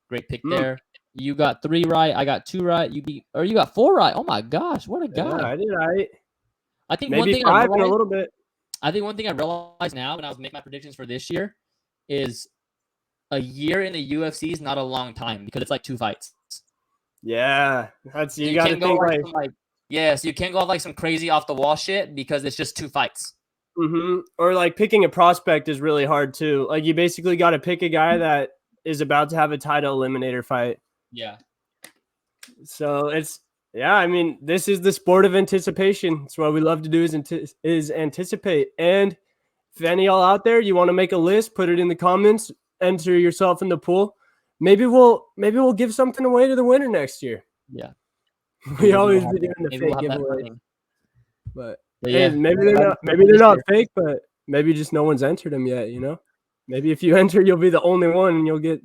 S1: great pick there. You got 3 right. I got 2 right. You got 4 right. Oh my gosh, what a guy!
S2: Yeah, I did right.
S1: I think
S2: maybe
S1: one thing
S2: 5 in a little bit.
S1: I think one thing I realized now when I was making my predictions for this year is a year in the UFC is not a long time because it's like 2 fights.
S2: Yeah, that's you got to think
S1: so you can't go off like some crazy off the wall shit because it's just 2 fights.
S2: Or like picking a prospect is really hard too. Like you basically got to pick a guy that is about to have a title eliminator fight.
S1: Yeah.
S2: So I mean, this is the sport of anticipation. It's what we love to do is anticipate. And if any y'all out there, you want to make a list, put it in the comments, enter yourself in the pool. Maybe we'll give something away to the winner next year.
S1: Yeah.
S2: We always be doing the fake giveaway. But
S1: yeah,
S2: maybe they're not fake, but maybe just no one's entered them yet, you know? Maybe if you enter, you'll be the only one and you'll get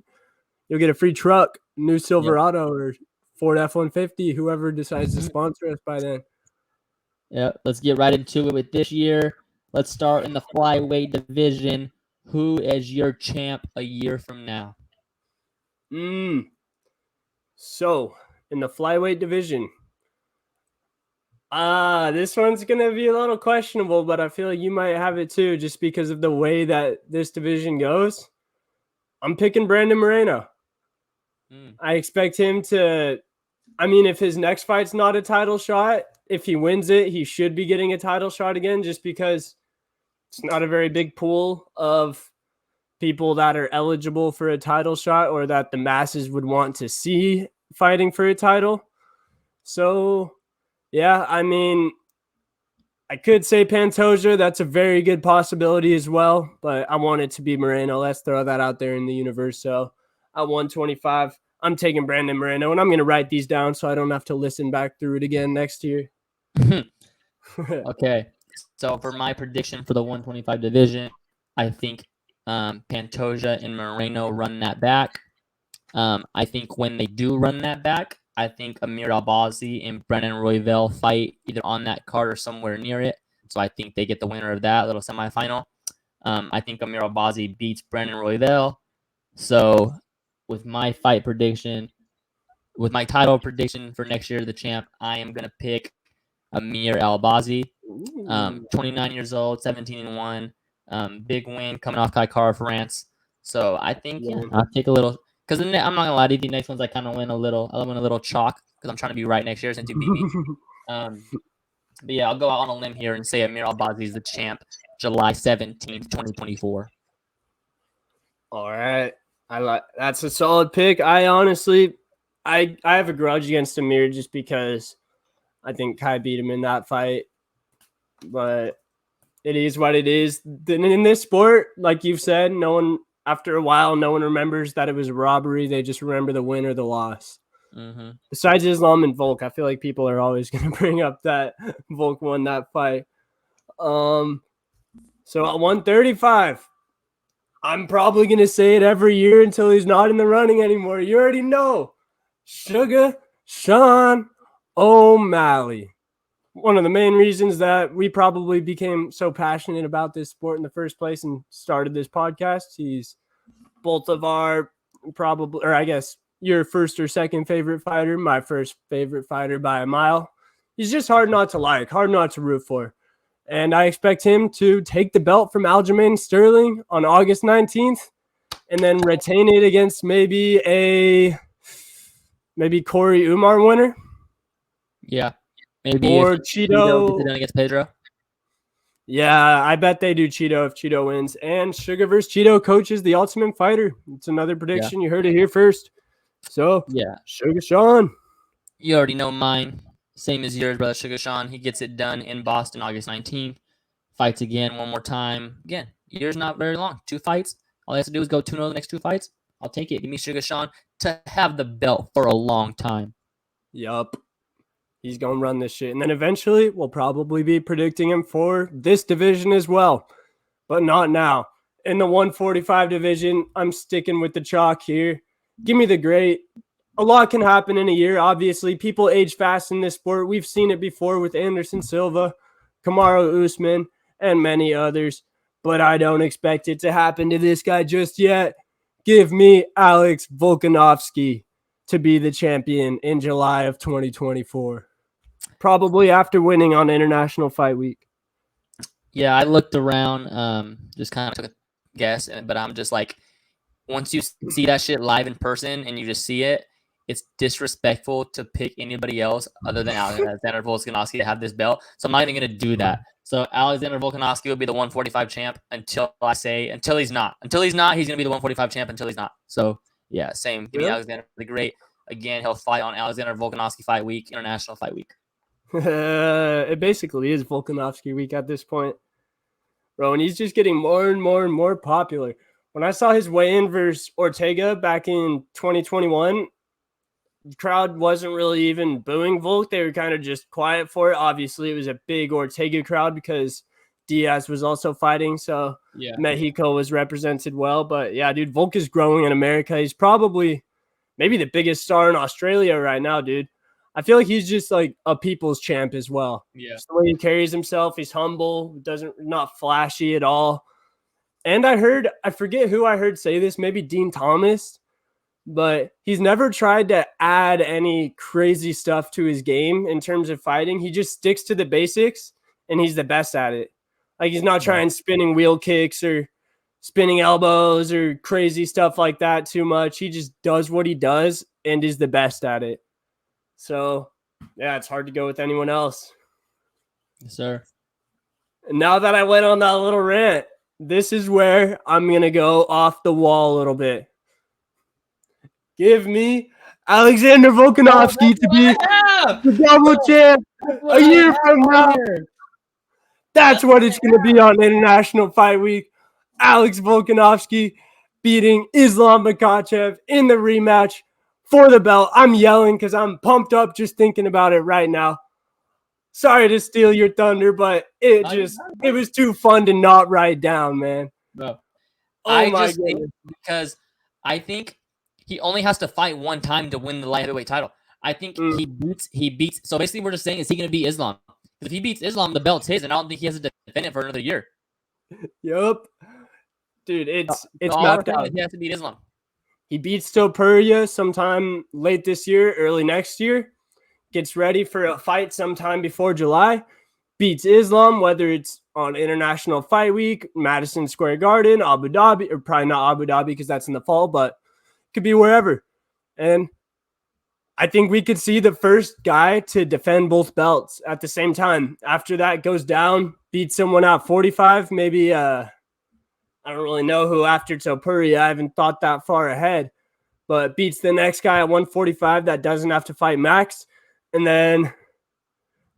S2: a free truck, new Silverado or Ford F-150, whoever decides to sponsor us by then.
S1: Yeah, let's get right into it with this year. Let's start in the flyweight division. Who is your champ a year from now?
S2: So, in the flyweight division, this one's going to be a little questionable, but I feel like you might have it too, just because of the way that this division goes. I'm picking Brandon Moreno. I expect him to, if his next fight's not a title shot, if he wins it, he should be getting a title shot again, just because it's not a very big pool of people that are eligible for a title shot or that the masses would want to see fighting for a title. So, yeah, I could say Pantoja. That's a very good possibility as well, but I want it to be Moreno. Let's throw that out there in the universe. So at 125, I'm taking Brandon Moreno, and I'm going to write these down so I don't have to listen back through it again next year.
S1: Okay. So for my prediction for the 125 division, I think Pantoja and Moreno run that back. I think when they do run that back, I think Amir Albazi and Brennan Royval fight either on that card or somewhere near it. So I think they get the winner of that little semifinal. I think Amir Albazi beats Brennan Royval. So with my fight prediction, with my title prediction for next year, the champ, I am gonna pick Amir Albazi. 29 years old, 17-1. Big win coming off Kaikara France. So I think I'll take a little because I'm not gonna lie to you. The next ones I kind of win a little. I win a little chalk because I'm trying to be right next year since you beat me. But yeah, I'll go out on a limb here and say Amir Albazi is the champ, July 17th, 2024.
S2: All right, that's a solid pick. I honestly, I have a grudge against Amir just because I think Kai beat him in that fight, but it is what it is. In this sport, like you've said, after a while, no one remembers that it was a robbery. They just remember the win or the loss.
S1: Mm-hmm.
S2: Besides Islam and Volk, I feel like people are always going to bring up that Volk won that fight. So at 135, I'm probably going to say it every year until he's not in the running anymore. You already know. Sugar Sean O'Malley. One of the main reasons that we probably became so passionate about this sport in the first place and started this podcast. He's both of our your first or second favorite fighter, my first favorite fighter by a mile. He's just hard not to like, hard not to root for. And I expect him to take the belt from Aljamain Sterling on August 19th and then retain it against maybe Corey Umar winner.
S1: Yeah. Maybe
S2: or Cheeto
S1: gets it done against Pedro.
S2: Yeah, I bet they do Cheeto if Cheeto wins. And Sugar versus Cheeto coaches the Ultimate Fighter. It's another prediction. You heard it here first. So,
S1: yeah,
S2: Sugar Sean.
S1: You already know mine. Same as yours, brother Sugar Sean. He gets it done in Boston, August 19th. Fights again one more time. Again, year's not very long. 2 fights. All he has to do is go 2-0 the next 2 fights. I'll take it. Give me Sugar Sean to have the belt for a long time.
S2: Yup. He's going to run this shit. And then eventually we'll probably be predicting him for this division as well. But not now. In the 145 division, I'm sticking with the chalk here. Give me the great. A lot can happen in a year. Obviously, people age fast in this sport. We've seen it before with Anderson Silva, Kamaru Usman, and many others. But I don't expect it to happen to this guy just yet. Give me Alex Volkanovski to be the champion in July of 2024. Probably after winning on International Fight Week.
S1: Yeah, I looked around, just kind of took a guess, but I'm just like, once you see that shit live in person and you just see it, it's disrespectful to pick anybody else other than Alexander Volkanovski to have this belt. So I'm not even going to do that. So Alexander Volkanovski will be the 145 champ until he's not. Until he's not, he's going to be the 145 champ until he's not. So, yeah, same. Give me Alexander the Great. Again, he'll fight on Alexander Volkanovski Fight Week, International Fight Week.
S2: It basically is Volkanovski week at this point, bro, and he's just getting more and more and more popular. When I saw his weigh-in versus Ortega back in 2021, the crowd wasn't really even booing Volk. They were kind of just quiet for it. Obviously, it was a big Ortega crowd because Diaz was also fighting, so Mexico was represented well. But yeah, dude, Volk is growing in America. He's probably maybe the biggest star in Australia right now, dude. I feel like he's just like a people's champ as well.
S1: Yeah.
S2: Just the way he carries himself, he's humble, not flashy at all. And I forget who I heard say this, maybe Dean Thomas, but he's never tried to add any crazy stuff to his game in terms of fighting. He just sticks to the basics and he's the best at it. Like he's not trying spinning wheel kicks or spinning elbows or crazy stuff like that too much. He just does what he does and is the best at it. So, yeah, it's hard to go with anyone else.
S1: Yes, sir.
S2: And now that I went on that little rant, this is where I'm going to go off the wall a little bit. Give me Alexander Volkanovski to be the double champ a year from now. That's what it's going to be on International Fight Week. Alex Volkanovski beating Islam Makhachev in the rematch for the belt. I'm yelling because I'm pumped up just thinking about it right now. Sorry to steal your thunder, but it was too fun to not write down, man.
S1: Bro. Because I think he only has to fight one time to win the light heavyweight title. I think he beats. So basically, we're just saying, is he going to beat Islam? Because if he beats Islam, the belt's his, and I don't think he has to defend it for another year.
S2: Yup. Dude, it's mapped out.
S1: He has to beat Islam.
S2: He beats Topuria sometime late this year, early next year. Gets ready for a fight sometime before July. Beats Islam, whether it's on International Fight Week, Madison Square Garden, Abu Dhabi, or probably not Abu Dhabi because that's in the fall, but it could be wherever. And I think we could see the first guy to defend both belts at the same time. After that goes down, beats someone out 45, maybe I don't really know who after Topuria. I haven't thought that far ahead, but beats the next guy at 145 that doesn't have to fight Max, and then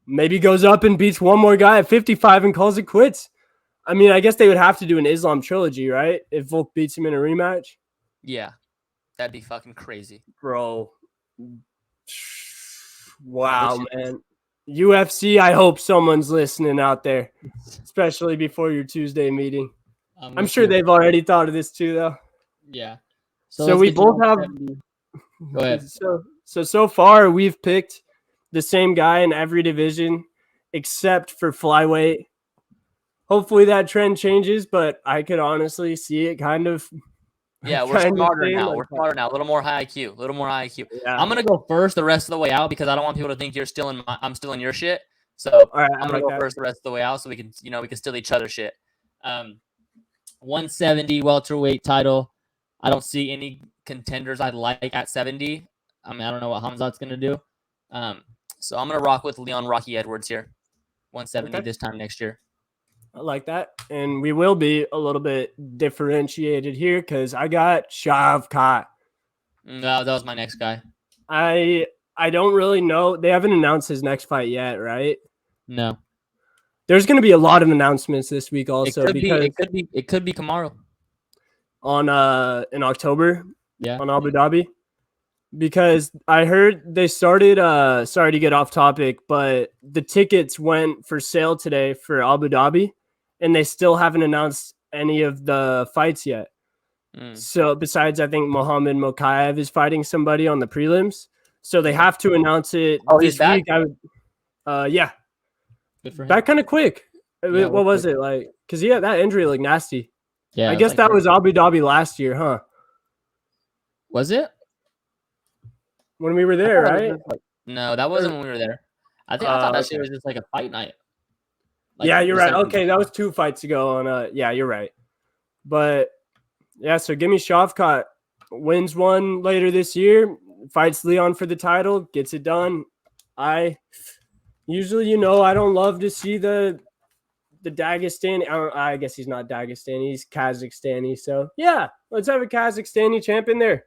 S2: maybe goes up and beats one more guy at 55 and calls it quits. I mean, I guess they would have to do an Islam trilogy, right? If Volk beats him in a rematch.
S1: Yeah, that'd be fucking crazy.
S2: Bro. Wow, man. UFC, I hope someone's listening out there, especially before your Tuesday meeting. I'm sure they've already thought of this too, though.
S1: Yeah.
S2: So we both have.
S1: Go ahead.
S2: So far, we've picked the same guy in every division except for flyweight. Hopefully that trend changes, but I could honestly see it kind of.
S1: Yeah, we're smarter now. We're smarter now. A little more high IQ.
S2: Yeah.
S1: I'm gonna go first the rest of the way out because I don't want people to think I'm stealing your shit. So
S2: all right,
S1: I'm gonna go first the rest of the way out so we can steal each other's shit. 170 welterweight title. I don't see any contenders I like at 70. I mean, I don't know what Hamzat's gonna do. So I'm gonna rock with Leon Rocky Edwards here. 170 this time next year.
S2: I like that. And we will be a little bit differentiated here because I got Shavkat.
S1: No, that was my next guy.
S2: I don't really know. They haven't announced his next fight yet, right?
S1: No.
S2: There's going to be a lot of announcements this week also.
S1: It could be Kamaru.
S2: On in October.
S1: Yeah.
S2: On Abu Dhabi. Because I heard they started, sorry to get off topic, but the tickets went for sale today for Abu Dhabi, and they still haven't announced any of the fights yet. So besides, I think Mohammed Mokaev is fighting somebody on the prelims. So they have to announce it this week. Yeah.
S1: Good for him.
S2: That kind of quick.
S1: Yeah,
S2: what was it like? Because that injury looked nasty.
S1: Yeah.
S2: I guess that was Abu Dhabi last year, huh?
S1: Was it?
S2: When we were there, right?
S1: No, that wasn't when we were there. I thought that shit was just like a fight night.
S2: Yeah, you're right. Okay, that was 2 fights ago. Yeah, you're right. But yeah, so give me Shavkat. Wins one later this year, fights Leon for the title, gets it done. I usually, I don't love to see the Dagestani. I guess he's not Dagestani, he's Kazakhstani. So yeah, let's have a Kazakhstani champ in there.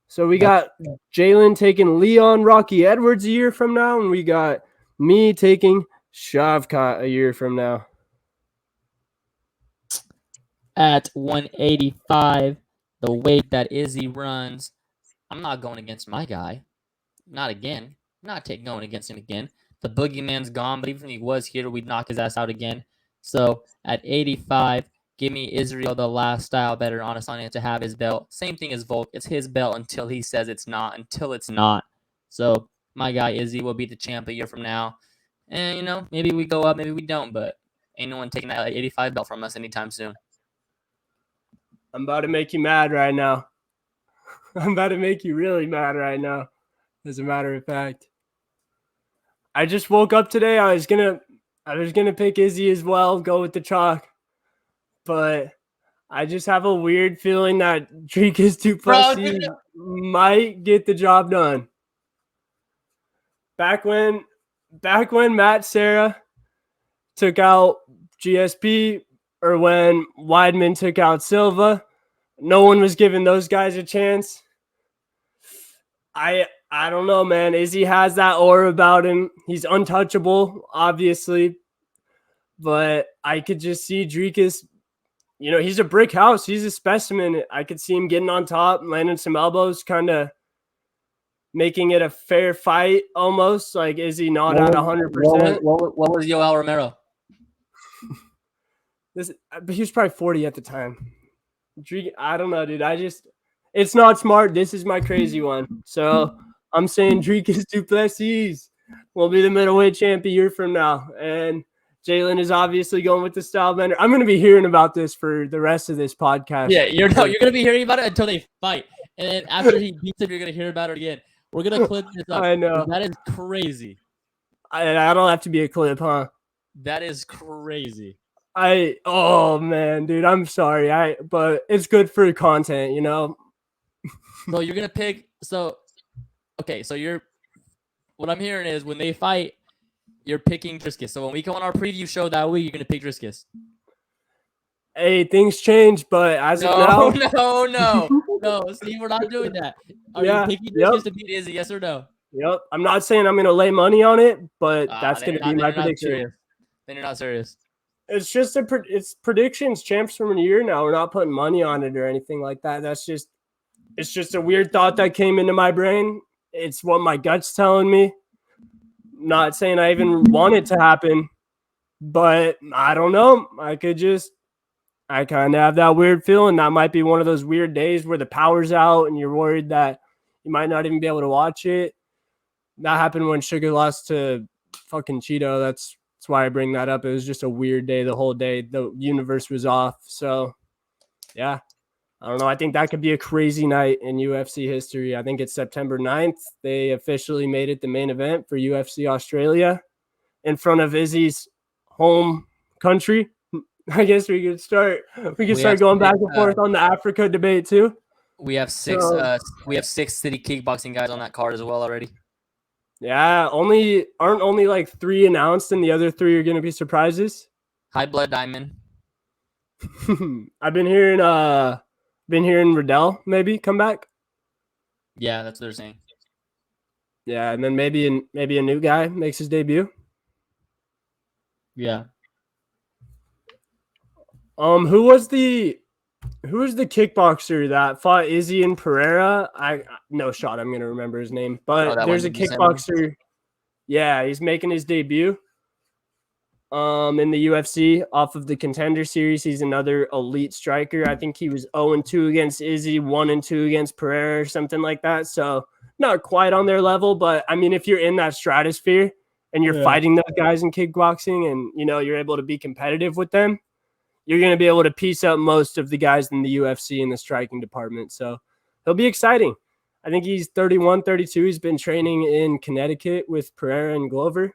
S2: So we got Jalen taking Leon Rocky Edwards a year from now, and we got me taking Shavkat a year from now.
S1: At 185, the weight that Izzy runs, I'm not going against my guy. Not again. Not going against him again. The boogeyman's gone, but even if he was here, we'd knock his ass out again. So at 85, give me Israel the last style better on Adesanya to have his belt. Same thing as Volk. It's his belt until he says it's not. Until it's not. So my guy Izzy will be the champ a year from now. And, maybe we go up, maybe we don't. But ain't no one taking that 85 belt from us anytime soon.
S2: I'm about to make you mad right now. I'm about to make you really mad right now, as a matter of fact. I just woke up today. I was gonna pick Izzy as well, go with the chalk. But I just have a weird feeling that Dricus Duplessis might get the job done. Back when Matt Serra took out GSP, or when Weidman took out Silva, no one was giving those guys a chance. I don't know, man. Izzy has that aura about him. He's untouchable, obviously. But I could just see Dricus. He's a brick house. He's a specimen. I could see him getting on top, landing some elbows, kind of making it a fair fight almost. Like, is he not at 100%?
S1: What was Yoel Romero?
S2: But he was probably 40 at the time. I don't know, dude. It's not smart. This is my crazy one. So I'm saying Dricus Duplessis will be the middleweight champ a year from now. And Jalen is obviously going with the style bender. I'm going to be hearing about this for the rest of this podcast.
S1: Yeah, you're going to be hearing about it until they fight. And then after he beats him, you're gonna hear about it again. We're gonna clip this up.
S2: I know.
S1: That is crazy.
S2: I don't have to be a clip, huh?
S1: That is crazy.
S2: Oh man, dude, I'm sorry. But it's good for content, you know.
S1: So you're gonna pick. Okay. So what I'm hearing is when they fight, you're picking Driscus. So when we come on our preview show that week, you're gonna pick Driscus.
S2: Hey, things change, but as of now,
S1: no. See, we're not doing that. Are
S2: Yeah,
S1: you picking Driscus to beat Izzy? Yes or no?
S2: Yep. I'm not saying I'm gonna lay money on it, but that's gonna be my prediction.
S1: Then you're not serious.
S2: It's just it's predictions, champs from a year now. We're not putting money on it or anything like that. It's just a weird thought that came into my brain. It's what my gut's telling me. Not saying I even want it to happen, but I don't know. I kind of have that weird feeling that might be one of those weird days where the power's out and you're worried that you might not even be able to watch it. That happened when Sugar lost to fucking Cheeto. That's why I bring that up. It was just a weird day the whole day. The universe was off. So, yeah. I don't know. I think that could be a crazy night in UFC history. I think it's September 9th. They officially made it the main event for UFC Australia in front of Izzy's home country. I guess we could start going back and forth on the Africa debate too.
S1: We have six city kickboxing guys on that card as well already.
S2: Yeah, aren't only like 3 announced, and the other 3 are going to be surprises.
S1: High Blood Diamond.
S2: I've been hearing Riddell maybe come back.
S1: Yeah, that's what they're saying.
S2: Yeah, and then maybe a new guy makes his debut.
S1: Yeah.
S2: Who was the kickboxer that fought Izzy and Pereira? No shot I'm gonna remember his name, but there's a kickboxer. Yeah, he's making his debut. In the UFC off of the Contender Series. He's another elite striker. I think he was 0-2 against Izzy, 1-2 against Pereira, or something like that. So not quite on their level, but I mean, if you're in that stratosphere and you're fighting those guys in kickboxing, and you're able to be competitive with them, you're going to be able to piece up most of the guys in the UFC in the striking department. So he'll be exciting. I think he's 31, 32. He's been training in Connecticut with Pereira and Glover.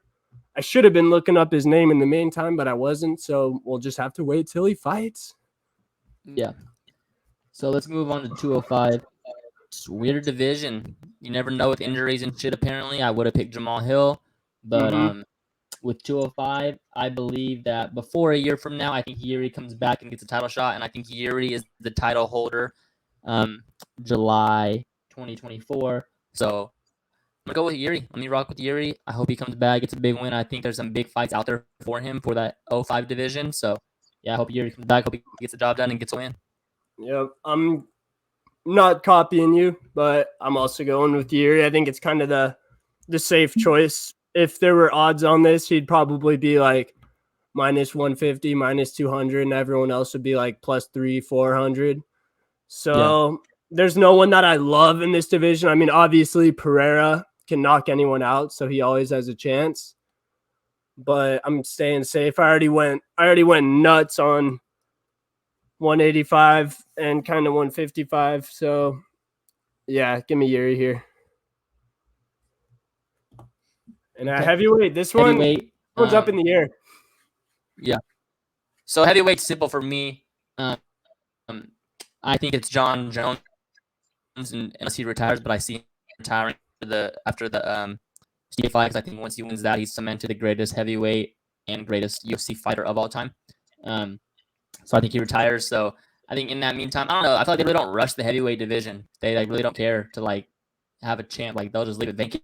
S2: I should have been looking up his name in the meantime, but I wasn't. So we'll just have to wait till he fights.
S1: Yeah. So let's move on to 205. It's a weird division. You never know with injuries and shit, apparently. I would have picked Jamahal Hill. But with 205, I believe that before a year from now, I think Yuri comes back and gets a title shot, and I think Yuri is the title holder July 2024. So I'm going to go with Yuri. Let me rock with Yuri. I hope he comes back, gets a big win. I think there's some big fights out there for him for that 05 division. So, yeah, I hope Yuri comes back. Hope he gets the job done and gets a win.
S2: Yep, I'm not copying you, but I'm also going with Yuri. I think it's kind of the safe choice. If there were odds on this, he'd probably be like minus 150, minus 200, and everyone else would be like plus 300, 400. So there's no one that I love in this division. I mean, obviously Pereira can knock anyone out, so he always has a chance. But I'm staying safe. I already went nuts on 185 and kind of 155. So yeah, give me Yuri here. And at heavyweight, this one's up in the air.
S1: Yeah. So heavyweight's simple for me. I think it's John Jones, unless he retires, but I see him retiring after the Steph fight, because I think once he wins that, he's cemented the greatest heavyweight and greatest UFC fighter of all time. So I think he retires. So I think in that meantime, I don't know. I feel like they really don't rush the heavyweight division. They really don't care to have a champ. They'll just leave it vacant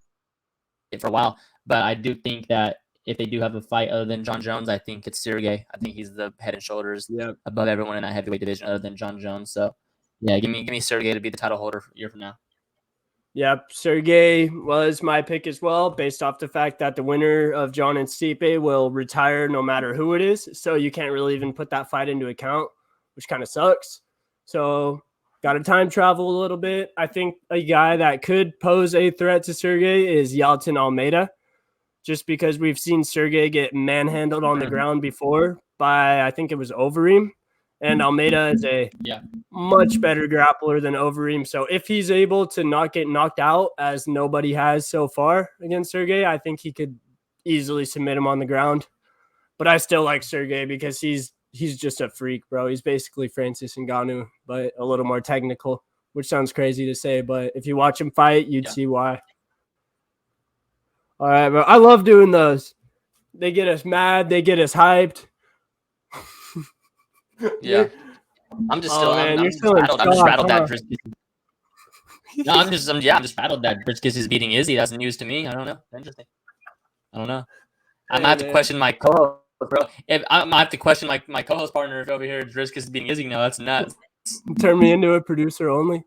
S1: for a while. But I do think that if they do have a fight other than John Jones, I think it's Sergey. I think he's the head and shoulders above everyone in that heavyweight division other than John Jones. So yeah, give me Sergey to be the title holder a year from now.
S2: Yep, Sergey was my pick as well, based off the fact that the winner of John and Stipe will retire no matter who it is. So you can't really even put that fight into account, which kind of sucks. So got to time travel a little bit. I think a guy that could pose a threat to Sergey is Yaltin Almeida, just because we've seen Sergey get manhandled on the ground before by, I think it was Overeem. And Almeida is a much better grappler than Overeem. So if he's able to not get knocked out, as nobody has so far against Sergey, I think he could easily submit him on the ground. But I still like Sergey because he's just a freak, bro. He's basically Francis Ngannou, but a little more technical, which sounds crazy to say. But if you watch him fight, you'd see why. All right, bro. I love doing those. They get us mad. They get us hyped.
S1: Yeah. I'm just still,
S2: man,
S1: I'm
S2: you're
S1: just
S2: still in
S1: rattled. I'm just
S2: shock,
S1: rattled
S2: huh?
S1: that Briskus. No, I'm just rattled that Briskus is beating Izzy. That's news to me. I don't know. Interesting. I don't know. I might have to question my co-host, bro. If I might have to question my co-host partner if over here Briskus is beating Izzy. No, that's nuts.
S2: Turn me into a producer only.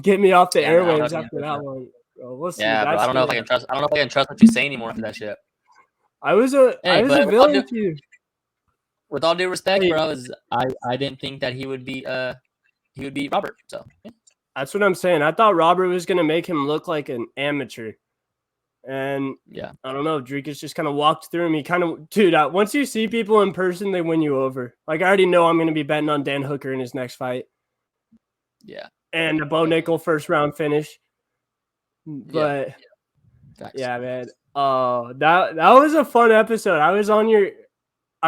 S2: Get me off the airwaves
S1: man,
S2: after that one. Bro, we'll see.
S1: Yeah, bro. I don't know if I can trust. I don't know if I can trust what you say anymore for that shit.
S2: I was a villain to you.
S1: With all due respect, bro, I didn't think that he would beat Robert. So yeah.
S2: That's what I'm saying. I thought Robert was gonna make him look like an amateur, and I don't know. Dricus just kind of walked through him. He kind of, dude. Once you see people in person, they win you over. Like I already know I'm gonna be betting on Dan Hooker in his next fight.
S1: Yeah,
S2: and a Bo Nickel first round finish. But yeah, man. Oh, that was a fun episode. I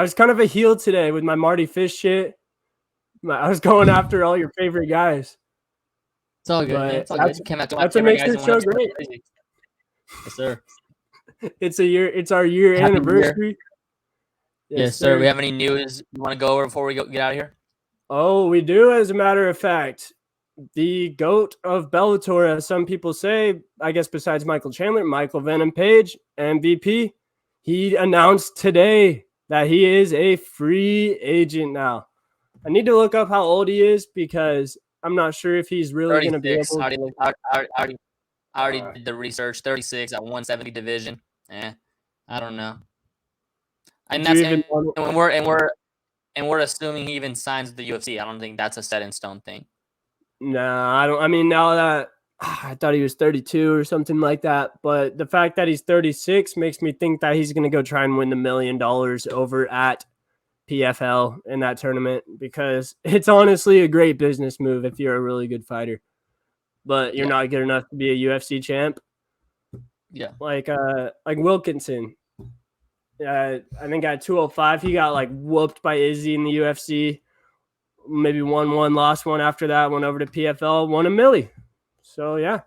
S2: was kind of a heel today with my Marty Fish shit. I was going after all your favorite guys.
S1: It's all good, man. It's all good.
S2: That's what makes this show great.
S1: Yes, sir.
S2: It's our year anniversary.
S1: Yes, sir. We have any news you want to go over before we get out of here?
S2: Oh, we do, as a matter of fact. The GOAT of Bellator, as some people say, I guess besides Michael Chandler, Michael Venom Page, MVP, he announced today that he is a free agent now. I need to look up how old he is because I'm not sure if he's really going to be able to.
S1: I already did the research. 36 at 170 division. I don't know. And we're assuming he even signs with the UFC. I don't think that's a set in stone thing.
S2: Nah, I don't. I mean, now that I thought he was 32 or something like that, but the fact that he's 36 makes me think that he's going to go try and win the $1 million over at PFL in that tournament, because it's honestly a great business move if you're a really good fighter, but you're not good enough to be a UFC champ.
S1: Yeah,
S2: like Wilkinson. I think at 205 he got like whooped by Izzy in the UFC. Maybe won one, lost one after that, went over to PFL, won $1 million. So, yeah.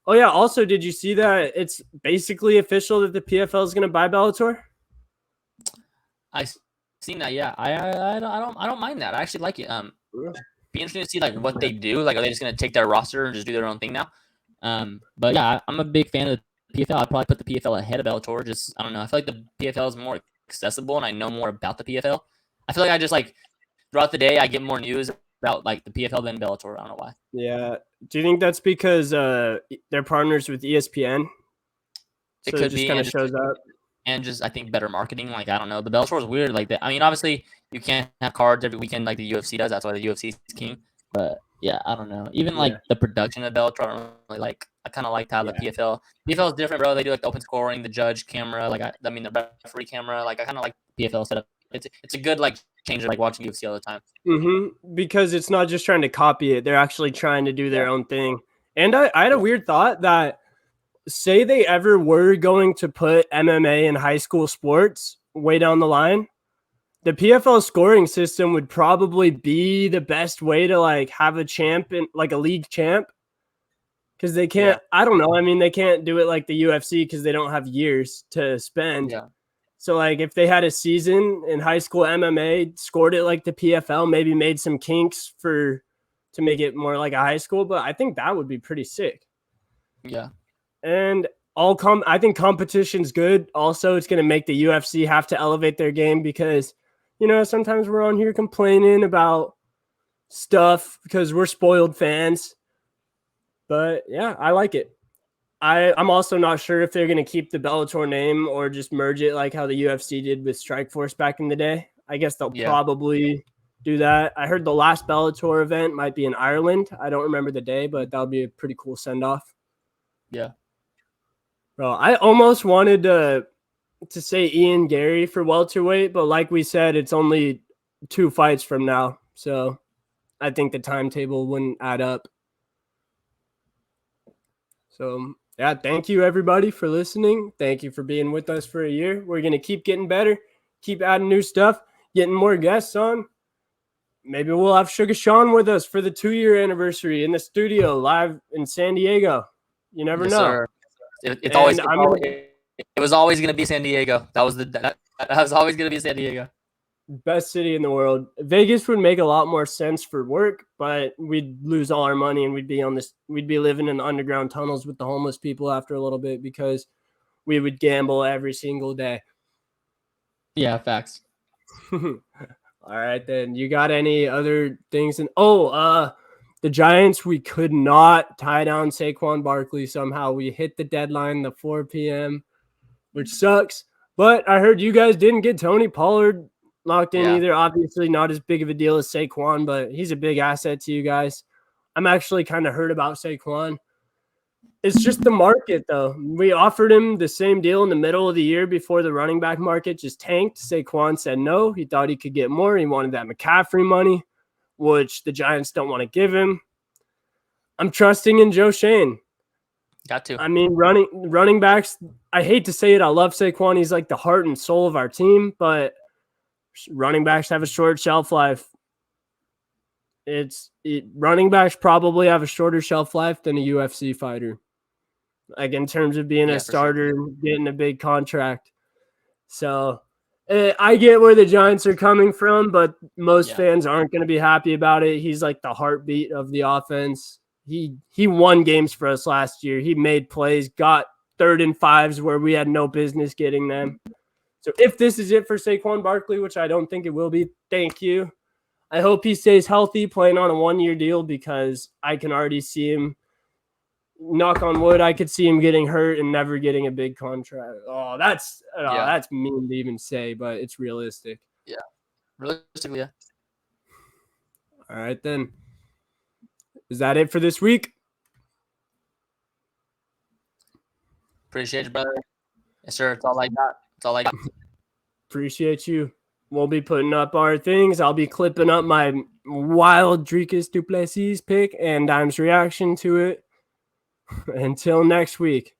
S2: Oh, yeah. Also, did you see that it's basically official that the PFL is going to buy Bellator?
S1: I seen that. Yeah, I don't mind that. I actually like it. Be interesting to see like what they do. Like, are they just going to take their roster and just do their own thing now? But yeah, I'm a big fan of the PFL. I'd probably put the PFL ahead of Bellator. Just I don't know. I feel like the PFL is more accessible, and I know more about the PFL. I feel like I just like. Throughout the day, I get more news about like the PFL than Bellator. I don't know why.
S2: Yeah. Do you think that's because they're partners with ESPN?
S1: It could be,
S2: kind of shows up.
S1: And just I think better marketing. Like I don't know, the Bellator is weird. Like that. I mean, obviously you can't have cards every weekend like the UFC does. That's why the UFC is king. But yeah, I don't know. Even like the production of Bellator, I don't really like. I kind of liked how the PFL is different, bro. They do like the open scoring, the judge camera, like I mean the referee camera. Like I kind of like the PFL setup. It's a good like changer, like watching UFC all the time.
S2: Because it's not just trying to copy it; they're actually trying to do their own thing. And I had a weird thought that, say they ever were going to put MMA in high school sports way down the line, the PFL scoring system would probably be the best way to like have a champ in like a league champ. Because they can't, I don't know. I mean, they can't do it like the UFC because they don't have years to spend.
S1: Yeah.
S2: So, like, if they had a season in high school MMA, scored it like the PFL, maybe made some kinks to make it more like a high school. But I think that would be pretty sick.
S1: Yeah.
S2: And I think competition's good. Also, it's going to make the UFC have to elevate their game because, you know, sometimes we're on here complaining about stuff because we're spoiled fans. But yeah, I like it. I'm also not sure if they're going to keep the Bellator name or just merge it like how the UFC did with Strikeforce back in the day. I guess they'll probably do that. I heard the last Bellator event might be in Ireland. I don't remember the day, but that'll be a pretty cool send-off.
S1: Yeah.
S2: Bro, I almost wanted to say Ian Gary for welterweight, but like we said, it's only 2 fights from now. So I think the timetable wouldn't add up. So yeah, thank you everybody for listening. Thank you for being with us for a year. We're going to keep getting better, keep adding new stuff, getting more guests on. Maybe we'll have Sugar Sean with us for the 2-year anniversary in the studio live in San Diego. You never know.
S1: Sir. It was always going to be San Diego. That was always going to be San Diego.
S2: Best city in the world. Vegas would make a lot more sense for work, but we'd lose all our money and we'd be living in the underground tunnels with the homeless people after a little bit because we would gamble every single day.
S1: Yeah, facts.
S2: All right, then. You got any other things? The Giants, we could not tie down Saquon Barkley somehow. We hit the deadline, the 4 p.m., which sucks. But I heard you guys didn't get Tony Pollard locked in either. Obviously not as big of a deal as Saquon, but he's a big asset to you guys. I'm actually kind of hurt about Saquon. It's just the market, though. We offered him the same deal in the middle of the year before the running back market just tanked. Saquon said no. He thought he could get more. He wanted that McCaffrey money, which the Giants don't want to give him. I'm trusting in Joe Shane.
S1: Got to.
S2: I mean, running backs, I hate to say it. I love Saquon. He's like the heart and soul of our team, but running backs have a short shelf life. Running backs probably have a shorter shelf life than a UFC fighter. Like in terms of being a starter, getting a big contract. So I get where the Giants are coming from, but most fans aren't going to be happy about it. He's like the heartbeat of the offense. He won games for us last year. He made plays, got 3rd and 5s where we had no business getting them. So if this is it for Saquon Barkley, which I don't think it will be, thank you. I hope he stays healthy, playing on a 1-year deal, because I can already see him, knock on wood, I could see him getting hurt and never getting a big contract. That's mean to even say, but it's realistic.
S1: Yeah, realistically, yeah.
S2: All right, then. Is that it for this week?
S1: Appreciate you, brother. Yes, sir. It's all I got.
S2: Appreciate you. We'll be putting up our things. I'll be clipping up my wild Dricus du Plessis pick and Dime's reaction to it. Until next week.